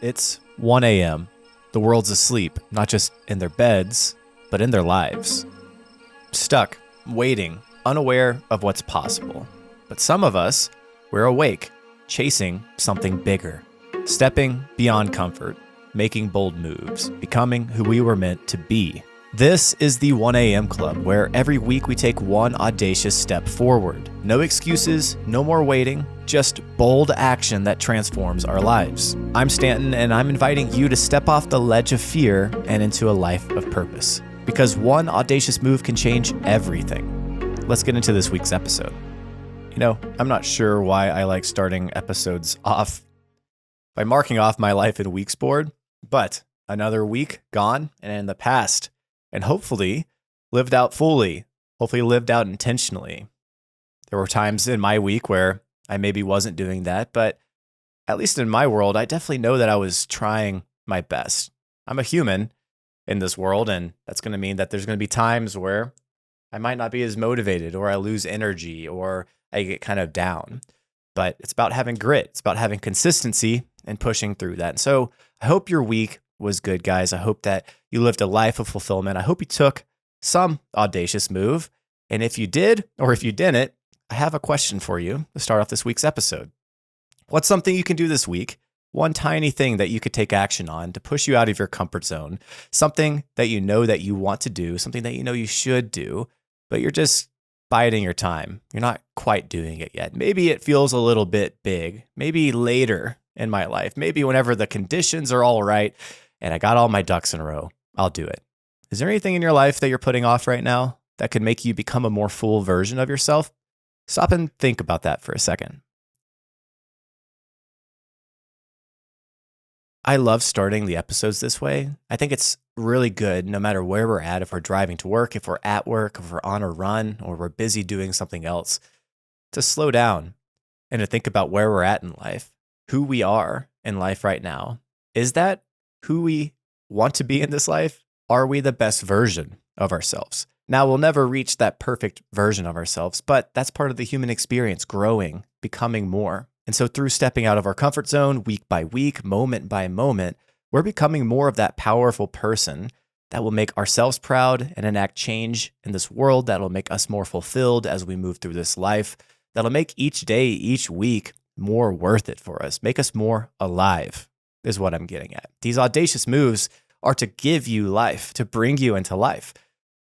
It's 1 a.m. The world's asleep, not just in their beds, but in their lives. Stuck, waiting, unaware of what's possible. But some of us, we're awake, chasing something bigger, stepping beyond comfort, making bold moves, becoming who we were meant to be. This is the 1 a.m. Club, where every week we take one audacious step forward. No excuses, no more waiting, just bold action that transforms our lives. I'm Stanton, and I'm inviting you to step off the ledge of fear and into a life of purpose. Because one audacious move can change everything. Let's get into this week's episode. I'm not sure why I like starting episodes off by marking off my life in weeks board, but another week gone and in the past. And hopefully lived out fully, hopefully lived out intentionally. There were times in my week where I maybe wasn't doing that, but at least in my world, I definitely know that I was trying my best. I'm a human in this world, and that's going to mean that there's going to be times where I might not be as motivated, or I lose energy, or I get kind of down. But it's about having grit. It's about having consistency and pushing through that. And so I hope your week was good, guys. I hope that you lived a life of fulfillment. I hope you took some audacious move. And if you did, or if you didn't, I have a question for you to start off this week's episode. What's something you can do this week? One tiny thing that you could take action on to push you out of your comfort zone, something that you know that you want to do, something that you know you should do, but you're just biding your time. You're not quite doing it yet. Maybe it feels a little bit big, maybe later in my life, maybe whenever the conditions are all right and I got all my ducks in a row, I'll do it. Is there anything in your life that you're putting off right now that could make you become a more full version of yourself? Stop and think about that for a second. I love starting the episodes this way. I think it's really good no matter where we're at, if we're driving to work, if we're at work, if we're on a run, or we're busy doing something else, to slow down and to think about where we're at in life, who we are in life right now. Is that who we want to be in this life? Are we the best version of ourselves? Now, we'll never reach that perfect version of ourselves, but that's part of the human experience, growing, becoming more. And so through stepping out of our comfort zone, week by week, moment by moment, we're becoming more of that powerful person that will make ourselves proud and enact change in this world, that'll make us more fulfilled as we move through this life, that'll make each day, each week more worth it for us, make us more alive, is what I'm getting at. These audacious moves are to give you life, to bring you into life.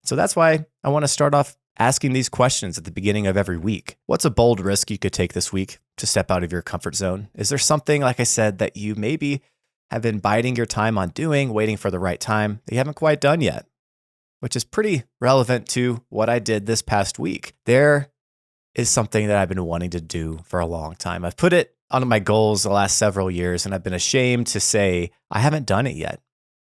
So that's why I want to start off asking these questions at the beginning of every week. What's a bold risk you could take this week to step out of your comfort zone? Is there something, like I said, that you maybe have been biding your time on doing, waiting for the right time, that you haven't quite done yet? Which is pretty relevant to what I did this past week. There is something that I've been wanting to do for a long time. I've put it on my goals the last several years, and I've been ashamed to say I haven't done it yet.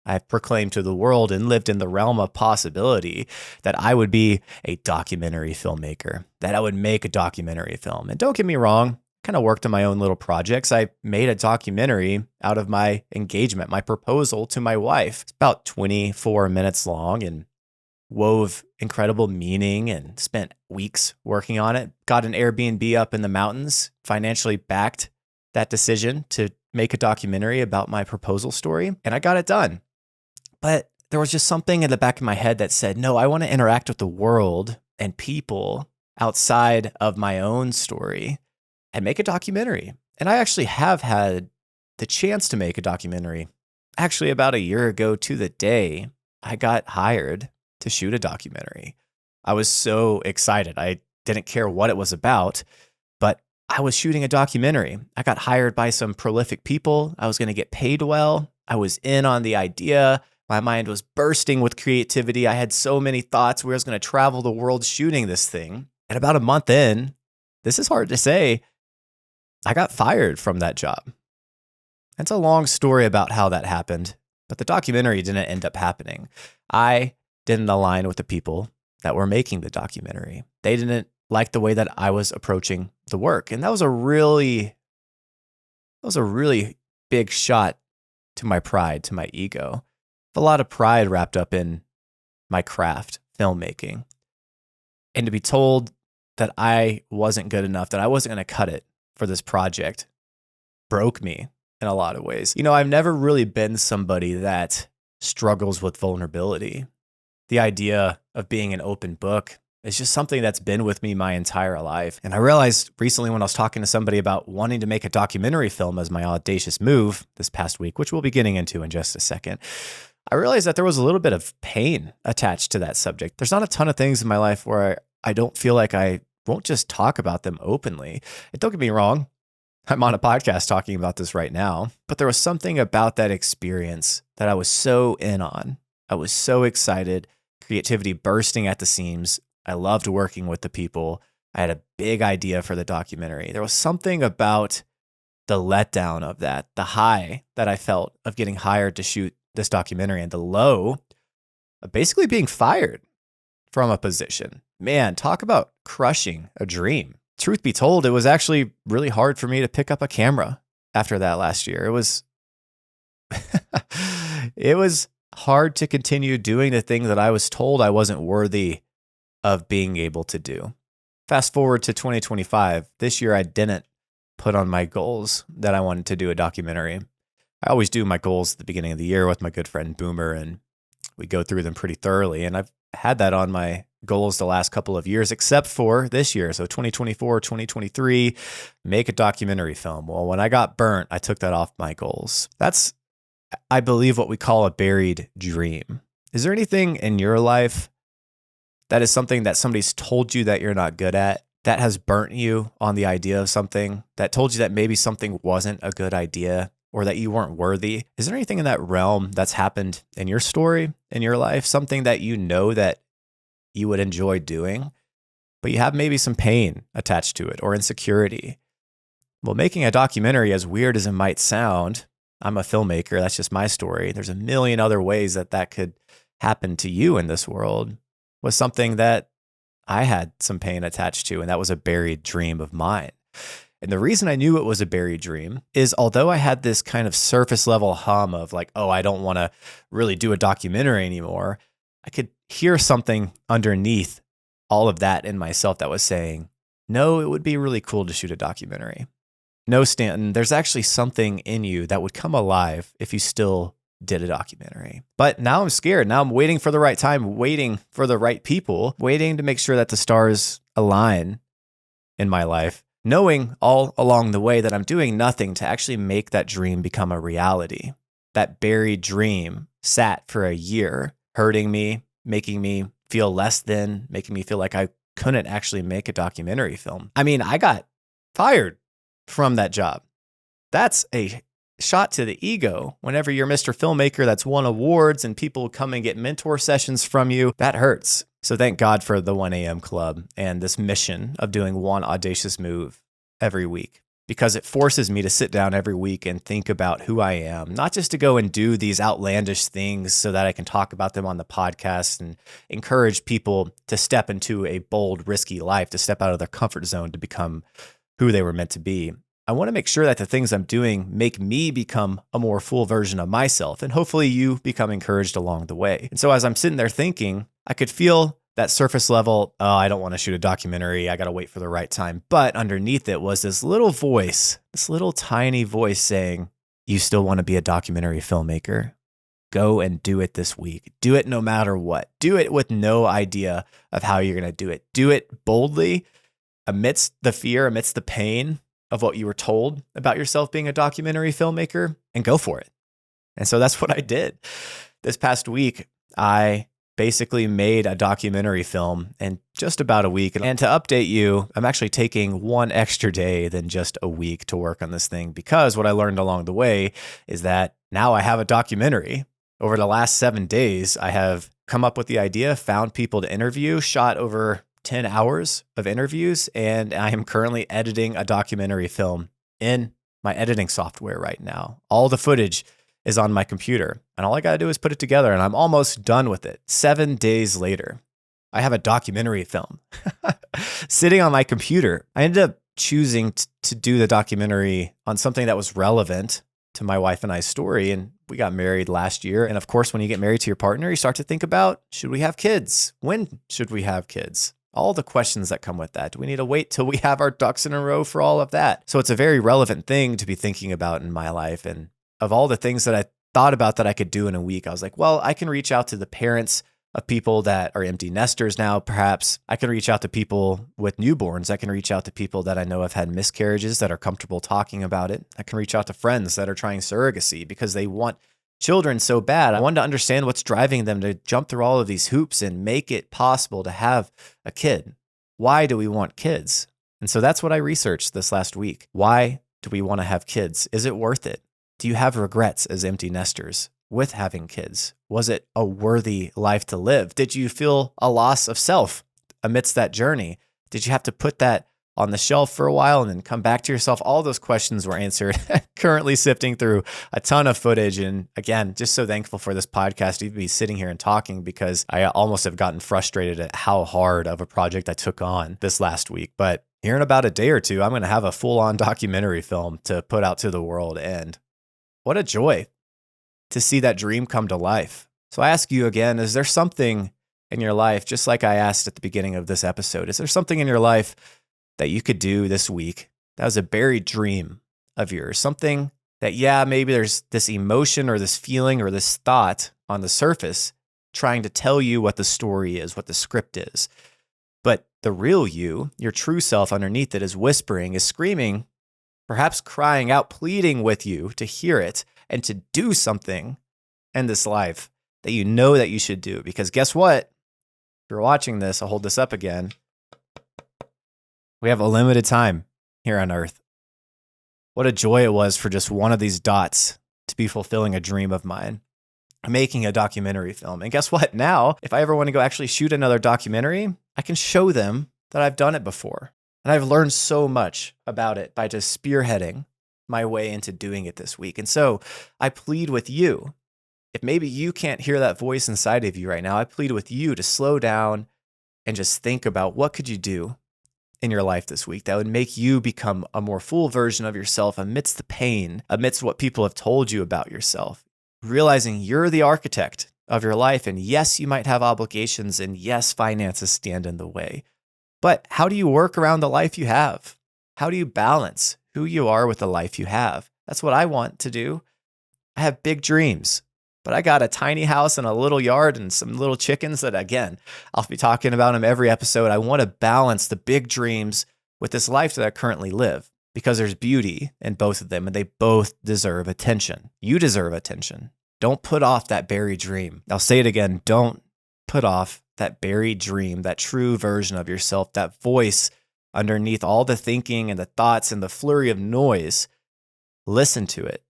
I've proclaimed to the world and lived in the realm of possibility that I would be a documentary filmmaker, that I would make a documentary film. And don't get me wrong, kind of worked on my own little projects. I made a documentary out of my engagement, my proposal to my wife. It's about 24 minutes long and wove incredible meaning and spent weeks working on it. Got an Airbnb up in the mountains, financially backed that decision to make a documentary about my proposal story, and I got it done. But there was just something in the back of my head that said, no, I want to interact with the world and people outside of my own story and make a documentary. And I actually have had the chance to make a documentary. Actually, about a year ago to the day, I got hired to shoot a documentary. I was so excited. I didn't care what it was about, but I was shooting a documentary. I got hired by some prolific people. I was going to get paid well. I was in on the idea. My mind was bursting with creativity. I had so many thoughts. We was going to travel the world shooting this thing. And about a month in, this is hard to say, I got fired from that job. It's a long story about how that happened, but the documentary didn't end up happening. I didn't align with the people that were making the documentary. They didn't like the way that I was approaching the work. And that was a really big shot to my pride, to my ego. A lot of pride wrapped up in my craft, filmmaking. And to be told that I wasn't good enough, that I wasn't going to cut it for this project, broke me. in a lot of ways. I've never really been somebody that struggles with vulnerability. The idea of being an open book is just something that's been with me my entire life. And I realized recently when I was talking to somebody about wanting to make a documentary film as my audacious move this past week, which we'll be getting into in just a second, I realized that there was a little bit of pain attached to that subject. There's not a ton of things in my life where I don't feel like I won't just talk about them openly. And don't get me wrong, I'm on a podcast talking about this right now, but there was something about that experience that I was so in on. I was so excited, creativity bursting at the seams. I loved working with the people. I had a big idea for the documentary. There was something about the letdown of that, the high that I felt of getting hired to shoot this documentary, and the low of basically being fired from a position. Man, talk about crushing a dream. Truth be told, it was actually really hard for me to pick up a camera after that last year. It was hard to continue doing the thing that I was told I wasn't worthy of being able to do. Fast forward to 2025. This year, I didn't put on my goals that I wanted to do a documentary. I always do my goals at the beginning of the year with my good friend Boomer, and we go through them pretty thoroughly. And I've had that on my goals the last couple of years, except for this year. So 2024, 2023, make a documentary film. Well, when I got burnt, I took that off my goals. That's, I believe, what we call a buried dream. Is there anything in your life that is something that somebody's told you that you're not good at, that has burnt you on the idea of something, that told you that maybe something wasn't a good idea or that you weren't worthy? Is there anything in that realm that's happened in your story, in your life, something that you know that you would enjoy doing, but you have maybe some pain attached to it or insecurity? Well, making a documentary, as weird as it might sound, I'm a filmmaker, that's just my story. There's a million other ways that could happen to you in this world, was something that I had some pain attached to, and that was a buried dream of mine. And the reason I knew it was a buried dream is, although I had this kind of surface level hum of like, oh, I don't want to really do a documentary anymore, I could hear something underneath all of that in myself that was saying, no, it would be really cool to shoot a documentary. No, Stanton, there's actually something in you that would come alive if you still did a documentary. But now I'm scared. Now I'm waiting for the right time, waiting for the right people, waiting to make sure that the stars align in my life, knowing all along the way that I'm doing nothing to actually make that dream become a reality. That buried dream sat for a year, hurting me, making me feel less than, making me feel like I couldn't actually make a documentary film. I mean, I got fired from that job. That's a shot to the ego. Whenever you're Mr. Filmmaker that's won awards and people come and get mentor sessions from you, that hurts. So thank God for the 1 a.m. club and this mission of doing one audacious move every week, because it forces me to sit down every week and think about who I am, not just to go and do these outlandish things so that I can talk about them on the podcast and encourage people to step into a bold, risky life, to step out of their comfort zone to become who they were meant to be. I want to make sure that the things I'm doing make me become a more full version of myself, and hopefully you become encouraged along the way. And so as I'm sitting there thinking, I could feel that surface level, oh, I don't want to shoot a documentary, I got to wait for the right time. But underneath it was this little voice, this little tiny voice saying, you still want to be a documentary filmmaker? Go and do it this week. Do it no matter what. Do it with no idea of how you're going to do it. Do it boldly, amidst the fear, amidst the pain of what you were told about yourself being a documentary filmmaker, and go for it. And so that's what I did. This past week, I basically made a documentary film in just about a week. And to update you, I'm actually taking one extra day than just a week to work on this thing, because what I learned along the way is that now I have a documentary. Over the last 7 days, I have come up with the idea, found people to interview, shot over 10 hours of interviews, and I am currently editing a documentary film in my editing software right now. All the footage is on my computer, and all I got to do is put it together, and I'm almost done with it. 7 days later, I have a documentary film sitting on my computer. I ended up choosing to do the documentary on something that was relevant to my wife and I's story, and we got married last year. And of course, when you get married to your partner, you start to think about, should we have kids? When should we have kids? all the questions that come with that. Do we need to wait till we have our ducks in a row for all of that? So it's a very relevant thing to be thinking about in my life. And of all the things that I thought about that I could do in a week, I was like, well, I can reach out to the parents of people that are empty nesters now, perhaps. I can reach out to people with newborns. I can reach out to people that I know have had miscarriages that are comfortable talking about it. I can reach out to friends that are trying surrogacy because they want children so bad. I wanted to understand what's driving them to jump through all of these hoops and make it possible to have a kid. Why do we want kids? And so that's what I researched this last week. Why do we want to have kids? Is it worth it? Do you have regrets as empty nesters with having kids? Was it a worthy life to live? Did you feel a loss of self amidst that journey? Did you have to put that on the shelf for a while and then come back to yourself? All those questions were answered. Currently sifting through a ton of footage. And again, just so thankful for this podcast to even be sitting here and talking, because I almost have gotten frustrated at how hard of a project I took on this last week. But here in about a day or two, I'm going to have a full-on documentary film to put out to the world. And what a joy to see that dream come to life. So I ask you again, is there something in your life, just like I asked at the beginning of this episode, is there something in your life that you could do this week that was a buried dream of yours? Something that, yeah, maybe there's this emotion or this feeling or this thought on the surface trying to tell you what the story is, what the script is. But the real you, your true self underneath it, is whispering, is screaming, perhaps crying out, pleading with you to hear it and to do something in this life that you know that you should do. Because guess what? If you're watching this, I'll hold this up again. We have a limited time here on Earth. What a joy it was for just one of these dots to be fulfilling a dream of mine, making a documentary film. And guess what? Now, if I ever want to go actually shoot another documentary, I can show them that I've done it before. And I've learned so much about it by just spearheading my way into doing it this week. And so I plead with you, if maybe you can't hear that voice inside of you right now, I plead with you to slow down and just think about what could you do in your life this week that would make you become a more full version of yourself amidst the pain, amidst what people have told you about yourself, realizing you're the architect of your life. And yes, you might have obligations, and yes, finances stand in the way. But how do you work around the life you have? How do you balance who you are with the life you have? That's what I want to do. I have big dreams, but I got a tiny house and a little yard and some little chickens that, again, I'll be talking about them every episode. I want to balance the big dreams with this life that I currently live, because there's beauty in both of them and they both deserve attention. You deserve attention. Don't put off that buried dream. I'll say it again. Don't put off that buried dream, that true version of yourself, that voice underneath all the thinking and the thoughts and the flurry of noise. Listen to it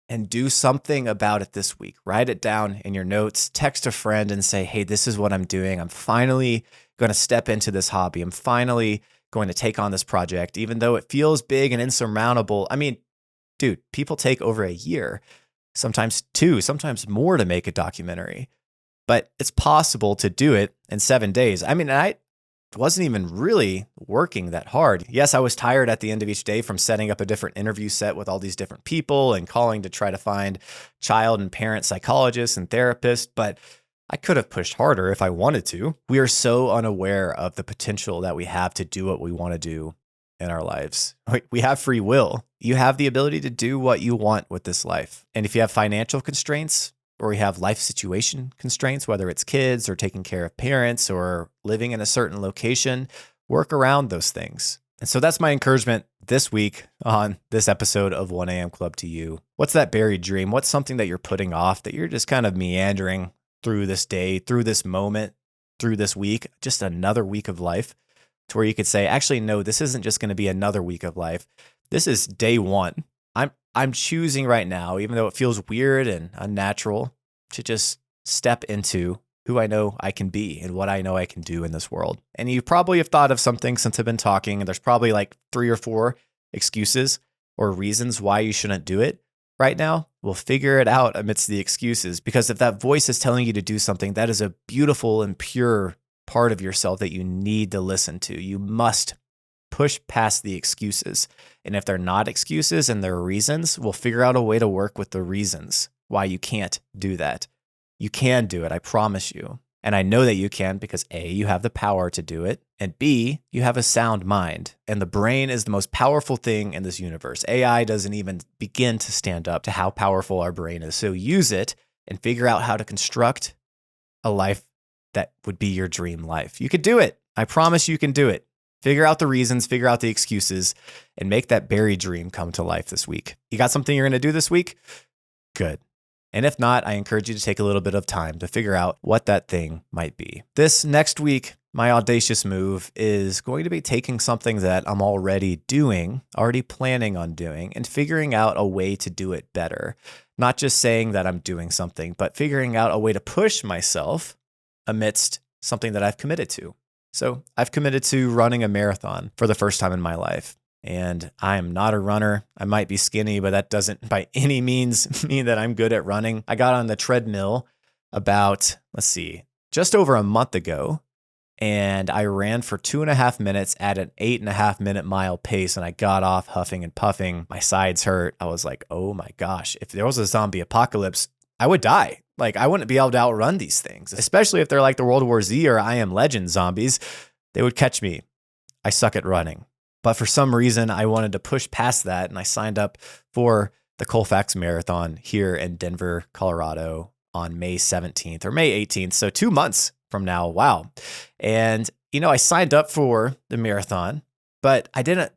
and do something about it this week. Write it down in your notes, text a friend and say, hey, this is what I'm doing. I'm finally going to step into this hobby. I'm finally going to take on this project, even though it feels big and insurmountable. I mean, dude, people take over a year, sometimes 2, sometimes more to make a documentary, but it's possible to do it in 7 days. I mean, I wasn't even really working that hard. Yes, I was tired at the end of each day from setting up a different interview set with all these different people and calling to try to find child and parent psychologists and therapists, but I could have pushed harder if I wanted to. We are so unaware of the potential that we have to do what we want to do in our lives. We have free will. You have the ability to do what you want with this life. And if you have financial constraints, or you have life situation constraints, whether it's kids or taking care of parents or living in a certain location, work around those things. And so that's my encouragement this week on this episode of 1 a.m. Club to you. What's that buried dream? What's something that you're putting off, that you're just kind of meandering through this day, through this moment, through this week, just another week of life, to where you could say, actually, no, this isn't just going to be another week of life. This is day one. I'm choosing right now, even though it feels weird and unnatural, to just step into who I know I can be and what I know I can do in this world. And you probably have thought of something since I've been talking, and there's probably like 3 or 4 excuses or reasons why you shouldn't do it right now. We'll figure it out amidst the excuses, because if that voice is telling you to do something, that is a beautiful and pure part of yourself that you need to listen to. You must push past the excuses. And if they're not excuses and they're reasons, we'll figure out a way to work with the reasons why you can't do that. You can do it. I promise you. And I know that you can because A, you have the power to do it, and B, you have a sound mind. And the brain is the most powerful thing in this universe. AI doesn't even begin to stand up to how powerful our brain is. So use it and figure out how to construct a life that would be your dream life. You could do it. I promise you can do it. Figure out the reasons, figure out the excuses, and make that buried dream come to life this week. You got something you're going to do this week? Good. And if not, I encourage you to take a little bit of time to figure out what that thing might be. This next week, my audacious move is going to be taking something that I'm already doing, already planning on doing, and figuring out a way to do it better. Not just saying that I'm doing something, but figuring out a way to push myself amidst something that I've committed to. So I've committed to running a marathon for the first time in my life. And I am not a runner. I might be skinny, but that doesn't by any means mean that I'm good at running. I got on the treadmill about, just over a month ago. And I ran for 2.5 minutes at an 8.5 minute mile pace. And I got off huffing and puffing. My sides hurt. I was like, oh my gosh, if there was a zombie apocalypse, I would die. Like, I wouldn't be able to outrun these things, especially if they're like the World War Z or I Am Legend zombies. They would catch me. I suck at running. But for some reason, I wanted to push past that, and I signed up for the Colfax Marathon here in Denver, Colorado on May 17th or May 18th. So 2 months from now. Wow. And, I signed up for the marathon, but I didn't,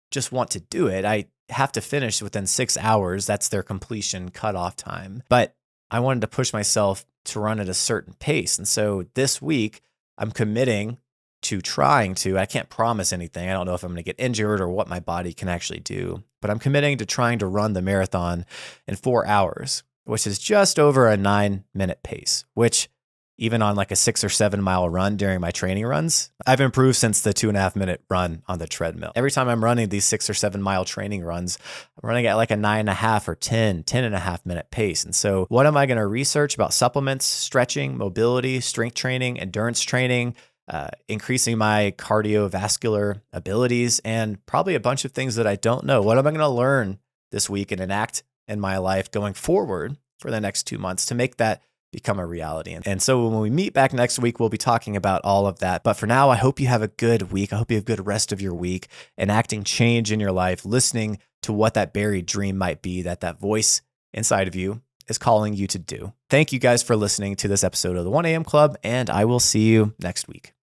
just want to do it. I have to finish within 6 hours. That's their completion cutoff time. But I wanted to push myself to run at a certain pace. And so this week, I'm committing to trying to, I can't promise anything. I don't know if I'm going to get injured or what my body can actually do, but I'm committing to trying to run the marathon in 4 hours, which is just over a 9-minute pace, which even on like a 6 or 7 mile run during my training runs, I've improved since the 2.5 minute run on the treadmill. Every time I'm running these 6 or 7 mile training runs, I'm running at like a 9.5 or 10.5 minute pace. And so what am I going to research about supplements, stretching, mobility, strength training, endurance training, increasing my cardiovascular abilities, and probably a bunch of things that I don't know. What am I going to learn this week and enact in my life going forward for the next 2 months to make that become a reality? And so when we meet back next week, we'll be talking about all of that. But for now, I hope you have a good week. I hope you have a good rest of your week, enacting change in your life, listening to what that buried dream might be, that voice inside of you is calling you to do. Thank you guys for listening to this episode of the 1 a.m. Club, and I will see you next week.